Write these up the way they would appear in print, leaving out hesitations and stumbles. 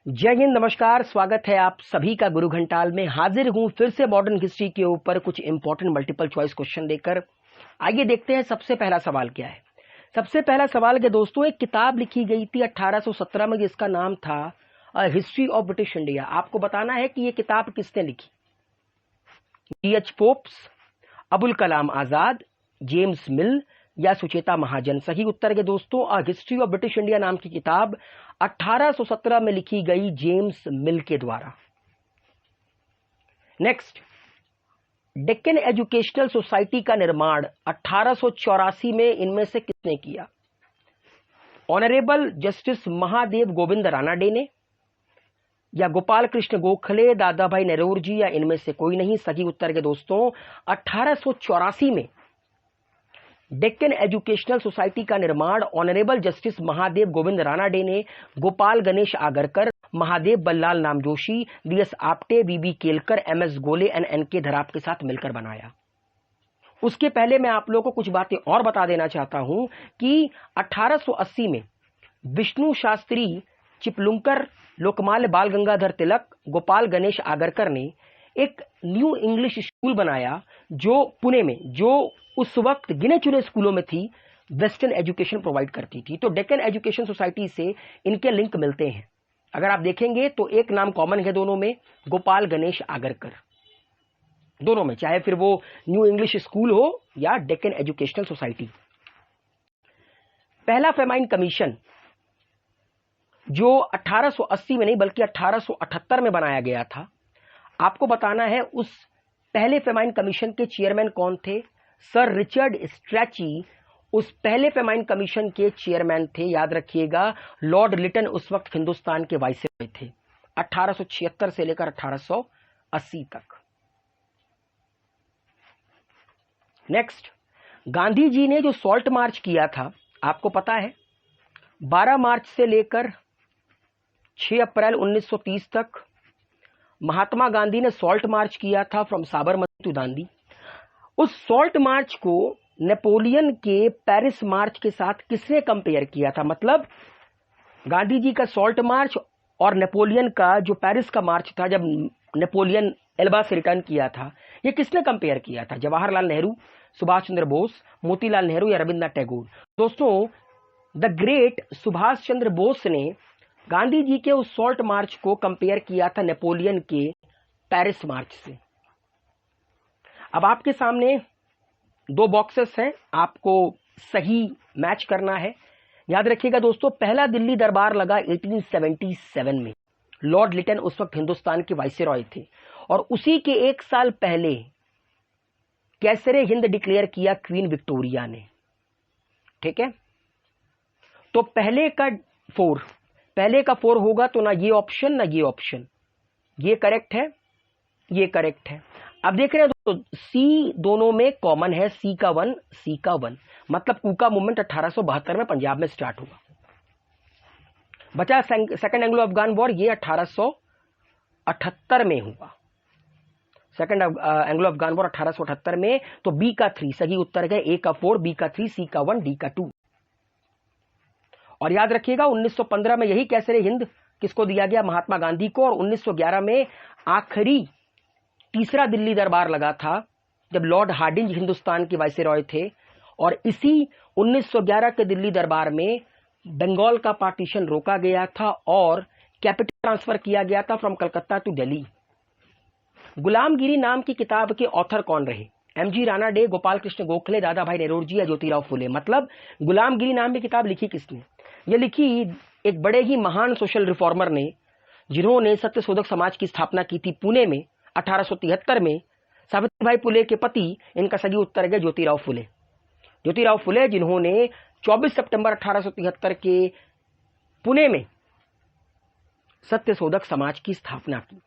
जय हिंद, नमस्कार। स्वागत है आप सभी का गुरु घंटाल में। हाजिर हूं फिर से मॉडर्न हिस्ट्री के ऊपर कुछ इंपॉर्टेंट मल्टीपल चॉइस क्वेश्चन लेकर। आइए देखते हैं सबसे पहला सवाल क्या है। सबसे पहला सवाल के दोस्तों, एक किताब लिखी गई थी 1817 में जिसका नाम था हिस्ट्री ऑफ ब्रिटिश इंडिया। आपको बताना है कि ये किताब किसने लिखी। D.H. पोप्स, अबुल कलाम आजाद, जेम्स मिल या सुचेता महाजन। सही उत्तर के दोस्तों हिस्ट्री ऑफ ब्रिटिश इंडिया नाम की किताब 1817 में लिखी गई जेम्स मिल के द्वारा। नेक्स्ट, डेक्कन एजुकेशनल सोसाइटी का निर्माण 1884 में इनमें से किसने किया। ऑनरेबल जस्टिस महादेव गोविंद रानाडे ने, या गोपाल कृष्ण गोखले, दादा भाई नेहरू जी, या इनमें से कोई नहीं। सही उत्तर के दोस्तों 1884 में डेक्कन एजुकेशनल सोसाइटी का निर्माण ऑनरेबल जस्टिस महादेव गोविंद रानाडे ने Gopal Ganesh Agarkar, Mahadev Ballal Namjoshi, DS Apte, BB Kelkar, MS गोले एंड NK धराप के साथ मिलकर बनाया। उसके पहले मैं आप लोगों को कुछ बातें और बता देना चाहता हूं कि 1880 में विष्णु शास्त्री चिपलुंकर, लोकमान्य बाल गंगाधर तिलक, गोपाल गणेश आगरकर ने एक न्यू इंग्लिश स्कूल बनाया जो पुणे में, जो उस वक्त गिने चुने स्कूलों में थी, वेस्टर्न एजुकेशन प्रोवाइड करती थी। तो डेक्कन एजुकेशन सोसाइटी से इनके लिंक मिलते हैं। अगर आप देखेंगे तो एक नाम कॉमन है दोनों में, गोपाल गणेश आगरकर, दोनों में, चाहे फिर वो न्यू इंग्लिश स्कूल हो या डेक्कन एजुकेशनल सोसाइटी। पहला फेमाइन कमीशन जो 1880 में नहीं बल्कि 1878 में बनाया गया था, आपको बताना है उस पहले फेमाइन कमीशन के चेयरमैन कौन थे। सर रिचर्ड स्ट्रैची उस पहले फेमाइन कमीशन के चेयरमैन थे। याद रखिएगा, लॉर्ड लिटन उस वक्त हिंदुस्तान के वाइसरॉय थे 1876 से लेकर 1880 तक। नेक्स्ट, गांधी जी ने जो सॉल्ट मार्च किया था, आपको पता है 12 मार्च से लेकर 6 अप्रैल 1930 तक महात्मा गांधी ने सॉल्ट मार्च किया था फ्रॉम साबरमती टू दांडी। उस सॉल्ट मार्च को नेपोलियन के पेरिस मार्च के साथ किसने कंपेयर किया था। मतलब गांधी जी का सॉल्ट मार्च और नेपोलियन का जो पेरिस का मार्च था, जब नेपोलियन एल्बा से रिटर्न किया था, ये किसने कंपेयर किया था। जवाहरलाल नेहरू, सुभाष चंद्र बोस, मोतीलाल नेहरू या रविन्द्रनाथ टैगोर। दोस्तों, द ग्रेट सुभाष चंद्र बोस ने गांधी जी के उस सॉल्ट मार्च को कंपेयर किया था नेपोलियन के पेरिस मार्च से। अब आपके सामने दो बॉक्सेस हैं, आपको सही मैच करना है। याद रखिएगा दोस्तों, पहला दिल्ली दरबार लगा 1877 में। लॉर्ड लिटन उस वक्त हिंदुस्तान के वाइसरॉय थे और उसी के एक साल पहले कैसरे हिंद डिक्लेयर किया क्वीन विक्टोरिया ने। ठीक है, तो पहले का फोर होगा तो ना ये ऑप्शन ना ये ऑप्शन, ये करेक्ट है, ये करेक्ट है। अब देख रहे हैं दोस्तों, सी दोनों में कॉमन है, सी का वन, मतलब कूका मूवमेंट 1872 में पंजाब में स्टार्ट हुआ। बचा सेकंड एंग्लो अफगान वॉर, ये 1878 में हुआ। सेकंड एंग्लो अफगान वॉर 1878 में। तो बी का 3 सही उत्तर है, ए का 4, बी का 3, सी का 1, डी का 2। और याद रखिएगा 1915 में यही कैसरे हिंद किसको दिया गया, महात्मा गांधी को। और 1911 में आखिरी तीसरा दिल्ली दरबार लगा था जब लॉर्ड हार्डिंज हिंदुस्तान के वाइसरॉय थे। और इसी 1911 के दिल्ली दरबार में बंगाल का पार्टीशन रोका गया था और कैपिटल ट्रांसफर किया गया था फ्रॉम कलकत्ता टू दिल्ली। गुलामगिरी नाम की किताब के ऑथर कौन रहे। MG रानाडे, गोपाल कृष्ण गोखले, दादा भाई नेहरू जी या ज्योतिराव फुले। मतलब गुलामगिरी नाम की किताब लिखी किसने। यह लिखी एक बड़े ही महान सोशल रिफॉर्मर ने, जिन्होंने सत्यशोधक समाज की स्थापना की थी पुणे में 1873 में। सावित्रीबाई फुले के पति, इनका सही उत्तर है ज्योतिराव फुले। ज्योतिराव फुले जिन्होंने 24 सितंबर 1873 के पुणे में सत्यशोधक समाज की स्थापना की।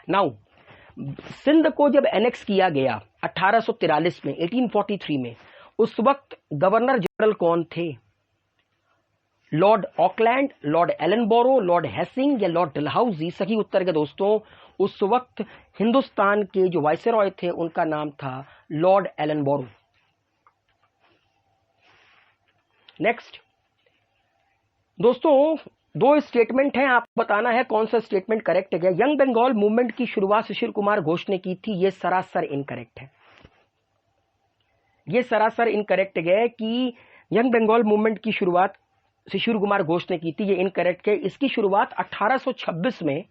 नाउ, सिंध को जब एनेक्स किया गया 1843 में, 1843 में, उस वक्त गवर्नर जनरल कौन थे। लॉर्ड ऑकलैंड, लॉर्ड एलनबोरो, लॉर्ड हेसिंग या लॉर्ड डलहाउजी। सही उत्तर के दोस्तों उस वक्त हिंदुस्तान के जो वाइसरॉय थे उनका नाम था लॉर्ड एलनबोरो। नेक्स्ट, दोस्तों दो स्टेटमेंट हैं, आपको बताना है कौन सा स्टेटमेंट करेक्ट है। यंग बंगाल मूवमेंट की शुरुआत सुशील कुमार घोष ने की थी, यह सरासर इनकरेक्ट है। यह सरासर इनकरेक्ट है कि यंग बंगाल मूवमेंट की शुरुआत सुशील कुमार घोष ने की थी, यह इनकरेक्ट है। इसकी शुरुआत 1826 में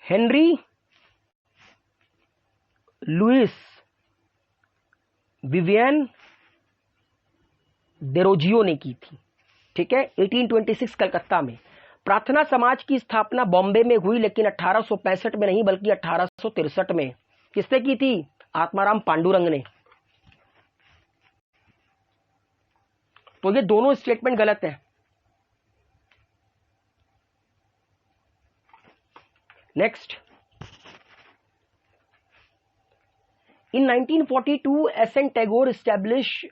हेनरी लुइस विवियन डेरोजियो ने की थी, ठीक है, 1826 कलकत्ता में। प्रार्थना समाज की स्थापना बॉम्बे में हुई, लेकिन 1865 में नहीं बल्कि 1863 में। किसने की थी? आत्माराम पांडुरंग ने। तो ये दोनों स्टेटमेंट गलत है। नेक्स्ट, इन 1942 SN. Tagore establish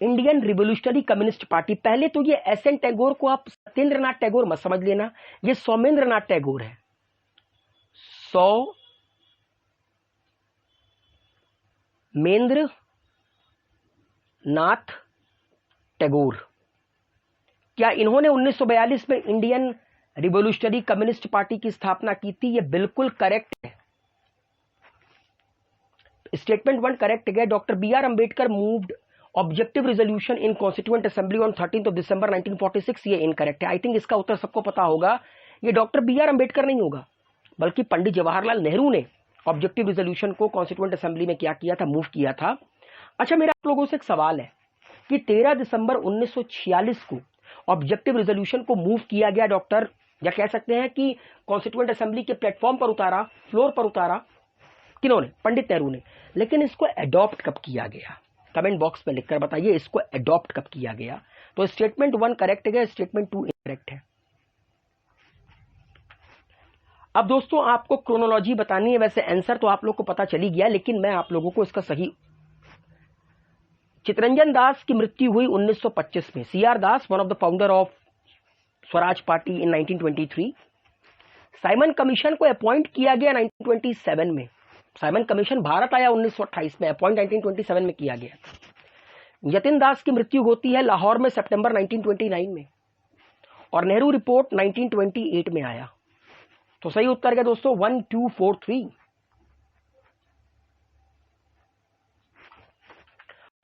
Indian revolutionary communist party. पहले तो ये एस.एन. टैगोर को आप सत्येंद्रनाथ टैगोर मत समझ लेना, ये सौमेंद्रनाथ टैगोर है, सौमेंद्रनाथ टैगोर। क्या इन्होंने 1942 में इंडियन रिवोल्यूशनरी कम्युनिस्ट पार्टी की स्थापना की थी? यह बिल्कुल करेक्ट है। स्टेटमेंट 1 करेक्ट है। Doctor B R Ambedkar moved objective resolution in constituent assembly on 13 दिसंबर 1946, ये इनकरेक्ट है। आई थिंक इसका उत्तर सबको पता होगा, ये डॉक्टर बी आर अंबेडकर नहीं होगा बल्कि पंडित जवाहरलाल नेहरू ने ऑब्जेक्टिव रेजोल्यूशन को कॉन्स्टिट्यूएंट असेंबली में क्या किया था? मूव किया था। अच्छा, मेरा आप लोगों से एक सवाल है कि 13 दिसंबर 1946 को ऑब्जेक्टिव रेजोल्यूशन को मूव किया गया डॉक्टर, या कह सकते हैं कि कॉन्स्टिट्यूएंट असेंबली के प्लेटफॉर्म पर उतारा, फ्लोर पर उतारा, किन्होंने? पंडित नेहरू ने। लेकिन इसको अडॉप्ट कब किया गया? कमेंट बॉक्स में लिखकर बताइए, इसको अडॉप्ट कब किया गया। तो स्टेटमेंट 1 करेक्ट है, स्टेटमेंट 2 इनकरेक्ट है। अब दोस्तों आपको क्रोनोलॉजी बतानी है। वैसे आंसर तो आप लोग को पता चली गया, लेकिन मैं आप लोगों को इसका सही। चितरंजन दास की मृत्यु हुई 1925 में। CR Das, one of the founder of Swaraj party, in 1923। Simon commission को अपॉइंट किया गया 1927 में। साइमन कमीशन भारत आया 1928 में, अपॉइंट 1927 में किया गया। यतिन दास की मृत्यु होती है लाहौर में सितंबर 1929 में, और नेहरू रिपोर्ट 1928 में आया। तो सही उत्तर क्या दोस्तों? 1 2 4 3।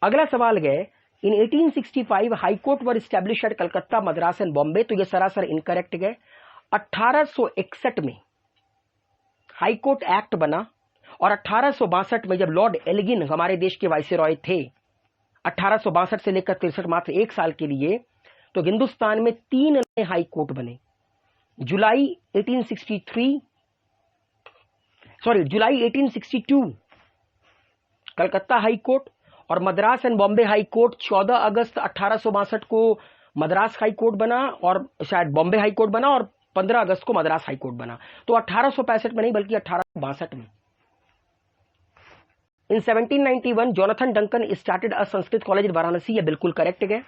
अगला सवाल है, in 1865 high court were established at Calcutta, Madras and Bombay. तो यह सरासर इनकरेक्ट है। 1861 में हाई कोर्ट एक्ट बना, और 1862 में जब लॉर्ड एल्गिन हमारे देश के वाइसरॉय थे, 1862 से लेकर 63, मात्र 1 साल के लिए, तो हिंदुस्तान में 3 नए हाई कोर्ट बने। जुलाई 1862 कलकत्ता हाई कोर्ट, और Madras and Bombay high court 14 अगस्त 1862 को मद्रास हाई कोर्ट बना, और शायद बॉम्बे हाई कोर्ट बना, और 15 अगस्त को मद्रास हाई कोर्ट बना। तो 1865 में नहीं बल्कि 1862 में। इन 1791 Jonathan Duncan started a Sanskrit college in Varanasi, ये बिल्कुल करेक्ट है।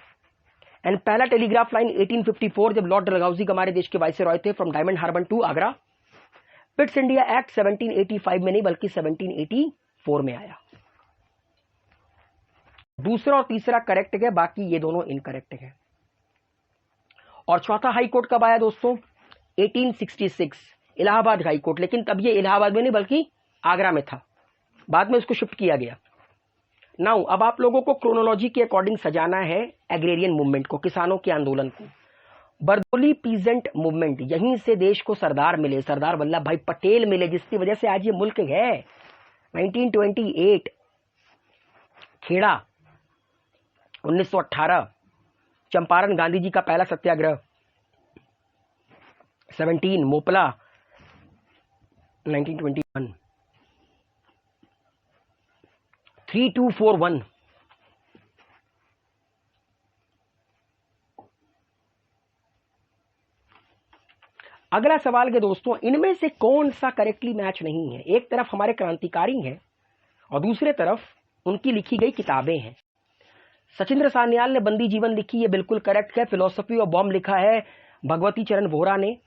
एंड पहला टेलीग्राफ लाइन 1854 जब लॉर्ड डलहौजी हमारे देश के वाइसरॉय थे, from Diamond Harbour to Agra. Pitt's India act 1785 में नहीं बल्कि 1784 में आया। दूसरा और तीसरा करेक्ट है, बाकी ये दोनों इनकरेक्ट है। और चौथा हाई कोर्ट कब आया दोस्तों? 1866 इलाहाबाद हाई कोर्ट, लेकिन तब ये इलाहाबाद में नहीं बल्कि आगरा में था, बाद में उसको शिफ्ट किया गया। नाउ अब आप लोगों को क्रोनोलॉजी के अकॉर्डिंग सजाना है एग्रेरियन मूवमेंट को, किसानों के आंदोलन को। बरदोली पीजेंट मूवमेंट, यहीं से देश को सरदार मिले, सरदार वल्लभ भाई पटेल मिले, जिसकी वजह से आज ये मुल्क है। 1928 खेड़ा, 1918 चंपारण गांधी जी का पहला सत्याग्रह, 17 मोपला 1921, 3241। अगला सवाल के दोस्तों, इनमें से कौन सा करेक्टली मैच नहीं है? एक तरफ हमारे क्रांतिकारी हैं और दूसरे तरफ उनकी लिखी गई किताबें हैं। सचिंद्र सान्याल ने बंदी जीवन लिखी, है बिल्कुल करेक्ट है। फिलोसफी ऑफ बॉम्ब लिखा है भगवती चरण वोहरा ने।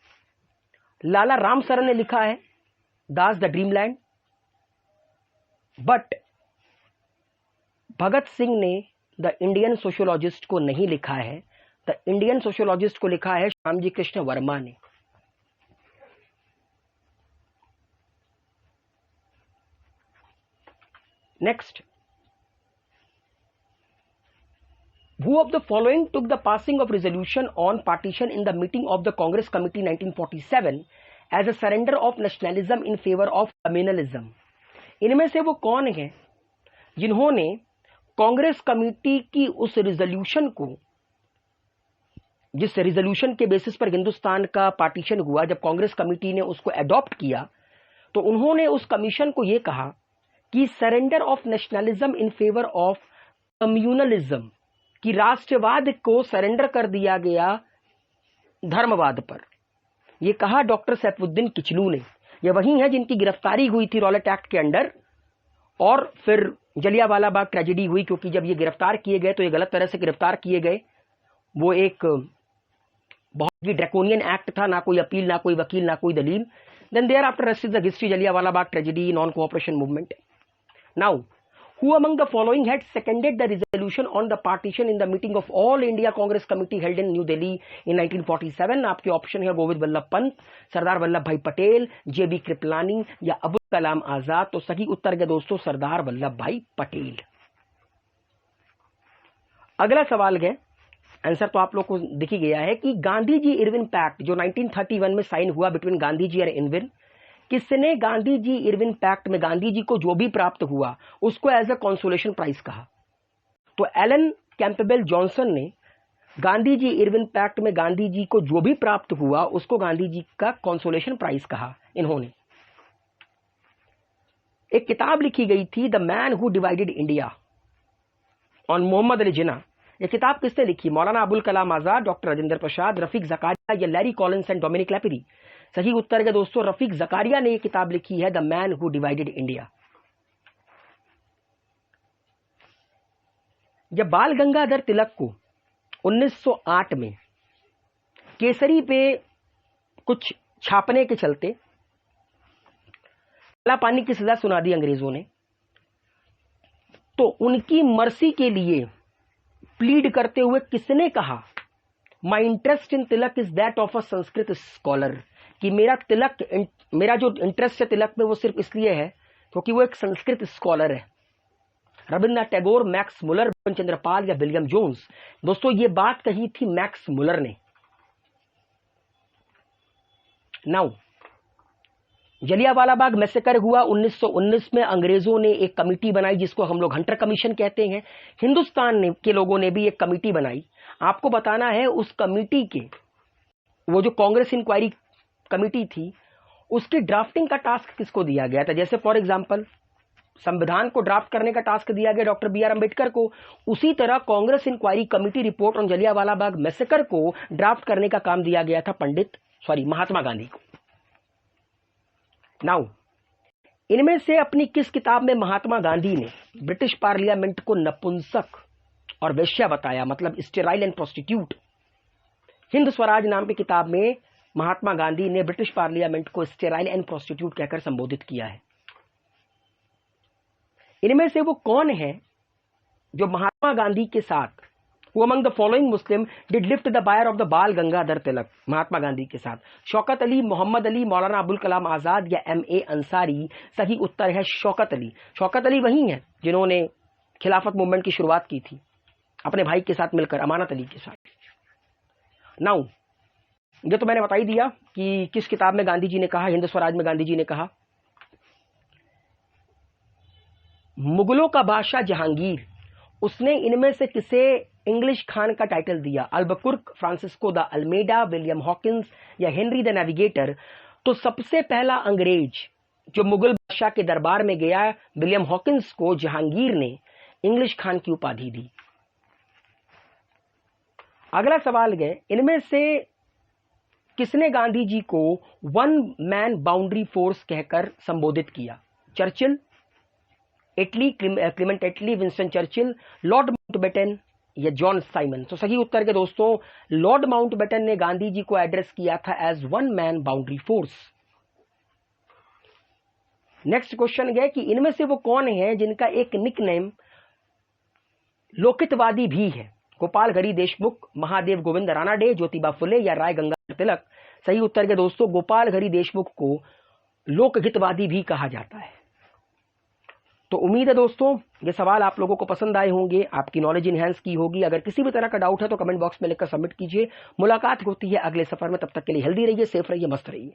लाला राम सरन ने लिखा है दास the dreamland. But Bhagat Singh ने द इंडियन सोशियोलॉजिस्ट को नहीं लिखा है, द इंडियन सोशियोलॉजिस्ट को लिखा है श्यामजी कृष्ण वर्मा ने। Next, who of the following took the passing of resolution on partition in the meeting of the Congress Committee 1947 as a surrender of nationalism in favor of communalism? इनमें से वो कौन है जिन्होंने कांग्रेस कमेटी की उस रिजोल्यूशन को, जिस रिजोल्यूशन के बेसिस पर हिंदुस्तान का पार्टीशन हुआ, जब कांग्रेस कमेटी ने उसको एडॉप्ट किया तो उन्होंने उस कमीशन को यह कहा कि surrender of nationalism in favour of communalism, कि राष्ट्रवाद को सरेंडर कर दिया गया धर्मवाद पर। यह कहा डॉक्टर सैफुद्दीन किचलू ने। यह वही है जिनकी गिरफ्तारी हुई थी रॉलेट एक्ट के अंडर, और फिर जलियांवाला बाग ट्रेजेडी हुई, क्योंकि जब ये गिरफ्तार किए गए तो ये गलत तरह से गिरफ्तार किए गए। वो एक बहुत ही ड्रैकोनियन एक्ट था, ना कोई अपील, ना कोई वकील, ना कोई दलील। Then thereafter rest is the history, Jallianwala Bagh tragedy, non cooperation movement. Now, who among the following had seconded the resolution on the partition in the meeting of All India Congress Committee held in New Delhi in 1947? आपके option है गोविंद वल्लभ पंत, सरदार वल्लभ भाई पटेल, जेबी कृपलानी या अबुल कलाम आजाद। तो सही उत्तर है दोस्तों सरदार वल्लभ भाई पटेल। अगला सवाल है, आंसर तो आप लोग को दिख ही गया है कि गांधी जी इरविन पैक्ट जो 1931 में साइन हुआ बिटवीन गांधी जी और इरविन, किसने गांधी जी इरविन पैक्ट में गांधी जी को जो भी प्राप्त हुआ उसको एज अ कॉन्सोलेशन प्राइज कहा? तो एलन कैंपबेल जॉनसन ने गांधी जी इरविन पैक्ट में गांधी जी को जो भी प्राप्त हुआ उसको गांधी जी का कॉन्सोलेशन प्राइज कहा। इन्होंने एक किताब लिखी गई थी, the man who divided India, on Mohammad Ali Jinnah. यह किताब किसने लिखी? मौलाना अबुल कलाम आजाद, डॉक्टर राजेंद्र प्रसाद, रफीक जकारिया या Larry Collins and Dominique Lapierre? सही उत्तर है दोस्तों रफीक जकारिया ने यह किताब लिखी है, the man who divided India. जब बाल गंगाधर तिलक को 1908 में केसरी पे कुछ छापने के चलते काला पानी की सजा सुना दी अंग्रेजों ने, तो उनकी मर्सी के लिए प्लीड करते हुए किसने कहा, my interest in Tilak is that of a Sanskrit scholar, कि मेरा जो इंटरेस्ट है तिलक में वो सिर्फ इसलिए है क्योंकि वो एक संस्कृत स्कॉलर है। रविन्द्रनाथ टैगोर, मैक्स मुलर, चंद्र पाल या विलियम जोन्स? दोस्तों ये बात कही थी मैक्स मुलर ने। नाउ, जलियांवाला बाग मैसेकर हुआ 1919 में। अंग्रेजों ने एक कमिटी बनाई जिसको हम लोग हंटर कमीशन कहते हैं। हिंदुस्तान के लोगों ने भी एक कमिटी बनाई। आपको बताना है उस कमिटी के, वो जो कांग्रेस इंक्वायरी कमिटी थी, उसकी ड्राफ्टिंग का टास्क किसको दिया गया था? जैसे फॉर एग्जांपल संविधान को ड्राफ्ट करने का टास्क दिया गया डॉक्टर बी आर अम्बेडकर को, उसी तरह Congress inquiry committee report on Jallianwala Bagh massacre को ड्राफ्ट करने का काम दिया गया था महात्मा गांधी को। नाउ, इनमें से अपनी किस किताब में महात्मा गांधी ने ब्रिटिश पार्लियामेंट को नपुंसक और वेश्या बताया, मतलब sterile and prostitute? Hind Swaraj नाम की किताब में महात्मा गांधी ने ब्रिटिश पार्लियामेंट को स्टेराइल एंड प्रोस्टिट्यूट कहकर संबोधित किया है। इनमें से वो कौन है जो महात्मा गांधी के साथ, Who among the following Muslim did lift the bier of the बाल गंगाधर तिलक? महात्मा गांधी के साथ शौकत अली, मोहम्मद अली, मौलाना अबुल कलाम आजाद या M.A. अंसारी? सही उत्तर है शौकत अली। शौकत अली वही हैं जिन्होंने खिलाफत मूवमेंट की शुरुआत की थी अपने भाई के साथ मिलकर, अमानत अली के साथ। नाउ, ये तो मैंने बता ही दिया कि किस किताब में गांधी जी ने कहा, हिंद स्वराज में गांधी जी ने कहा। मुगलों का बादशाह जहांगीर, उसने इनमें से किसे इंग्लिश खान का टाइटल दिया? Albuquerque, Francisco de Almeida, William Hawkins या हेनरी द नेविगेटर? तो सबसे पहला अंग्रेज जो मुगल बादशाह के दरबार में गया, विलियम हॉकिंस को जहांगीर ने इंग्लिश खान की उपाधि दी। अगला सवाल है, इनमें से किसने गांधी जी को वन मैन बाउंड्री फोर्स कहकर संबोधित किया? चर्चिल, एटली, क्लीमेंट एटली, विंस्टन चर्चिल, लॉर्ड माउंटबेटन या जॉन साइमन? तो सही उत्तर के दोस्तों लॉर्ड माउंटबेटन ने गांधी जी को एड्रेस किया था as one man boundary force. Next question है कि इनमें से वो कौन है जिनका एक निकनेम लोकितवादी भी है? गोपाल हरी देशमुख, महादेव गोविंद रानाडे, ज्योतिबा फुले या राय गंगाधर तिलक? सही उत्तर के दोस्तों गोपाल हरी देशमुख को लोकहितवादी भी कहा जाता है। तो उम्मीद है दोस्तों ये सवाल आप लोगों को पसंद आए होंगे, आपकी नॉलेज इनहेंस की होगी। अगर किसी भी तरह का डाउट है तो कमेंट बॉक्स में लिखकर सबमिट कीजिए। मुलाकात होती है अगले सफर में, तब तक के लिए हेल्दी रहिए, सेफ रहिए, मस्त रहिए।